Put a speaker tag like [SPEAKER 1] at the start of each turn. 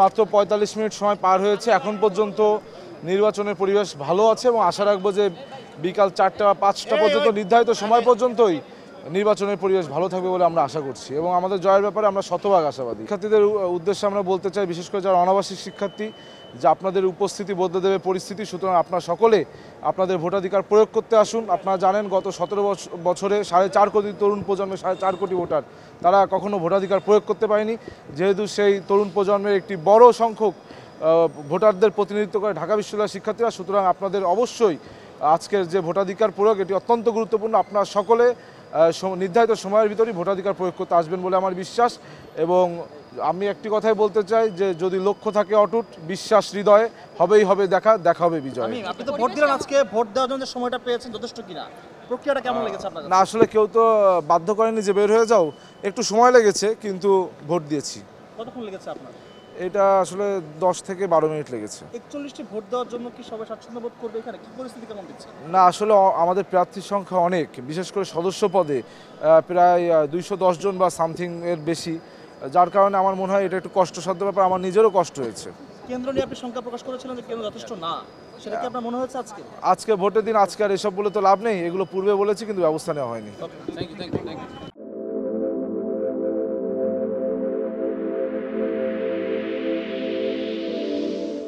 [SPEAKER 1] মাত্র ৪৫ মিনিট সময় পার হয়েছে। এখন পর্যন্ত নির্বাচনের পরিবেশ ভালো আছে এবং আশা রাখবো যে বিকাল ৪টা বা ৫টা পর্যন্ত নির্ধারিত সময় পর্যন্তই নির্বাচনের পরিবেশ ভালো থাকবে বলে আমরা আশা করছি এবং আমাদের জয়ের ব্যাপারে আমরা শতভাগ আশাবাদী। শিক্ষার্থীদের উদ্দেশ্যে আমরা বলতে চাই, বিশেষ করে যারা অনাবাসিক শিক্ষার্থী, যে আপনাদের উপস্থিতি বদলে দেবে পরিস্থিতি। সুতরাং আপনারা সকলে আপনাদের ভোটাধিকার প্রয়োগ করতে আসুন। আপনারা জানেন গত ১৭ বছরে ৪.৫ কোটি তরুণ প্রজন্মের ৪.৫ কোটি ভোটার তারা কখনো ভোটাধিকার প্রয়োগ করতে পারেনি। যেহেতু সেই তরুণ প্রজন্মের একটি বড় সংখ্যক ভোটারদের প্রতিনিধিত্ব করে ঢাকা বিশ্ববিদ্যালয়ের শিক্ষার্থীরা, সুতরাং আপনাদের অবশ্যই আজকের যে ভোটাধিকার প্রয়োগ এটি অত্যন্ত গুরুত্বপূর্ণ। আপনারা সকলে নির্ধারিত সময়ের ভিতরেই ভোটাধিকার প্রয়োগ করতে আসবেন বলে আমার বিশ্বাস। এবং আমি একটি কথাই বলতে চাই যে যদি লক্ষ্য থাকে অটুট, বিশ্বাস হৃদয়ে, হবেই হবে দেখা হবে বিজয়।
[SPEAKER 2] আপনি তো ভোট দিলেন, আজকে ভোট দেওয়ার জন্য সময়টা পেয়েছেন যথেষ্ট কিনা, প্রক্রিয়াটা কেমন লেগেছে আপনার?
[SPEAKER 1] না, আসলে কেউ তো বাধ্য করেনি যে বের হয়ে যাও, একটু সময় লেগেছে কিন্তু ভোট দিয়েছি।
[SPEAKER 2] কতক্ষণ লেগেছে আপনার?
[SPEAKER 1] এটা আসলে ১০ থেকে ১২ মিনিট লেগেছে।
[SPEAKER 2] ৪১টি ভোট দেওয়ার জন্য কি সবাই স্বাচ্ছন্দ্য বোধ করবে? এখানে কি পরিস্থিতি কেমন দেখছে?
[SPEAKER 1] না, আসলে আমাদের প্রার্থীর সংখ্যা অনেক, বিশেষ করে সদস্য পদে প্রায় ২১০ জন বা সামথিং এর বেশি, যার কারণে আমার মনে হয় এটা একটু কষ্টসাধ্য ব্যাপার। আমার নিজেরও কষ্ট হয়েছে।
[SPEAKER 2] কেন্দ্র নিয়ে আপনি শঙ্কা প্রকাশ করেছিলেন যে কেন্দ্র যথেষ্ট না, সেটা কি আপনার মনে হয়েছে
[SPEAKER 1] আজকে ভোটের দিন? আজকে আর এসব বলে তো লাভ নেই, এগুলো পূর্বে বলেছি কিন্তু ব্যবস্থা নেওয়া হয়নি।
[SPEAKER 2] Thank you.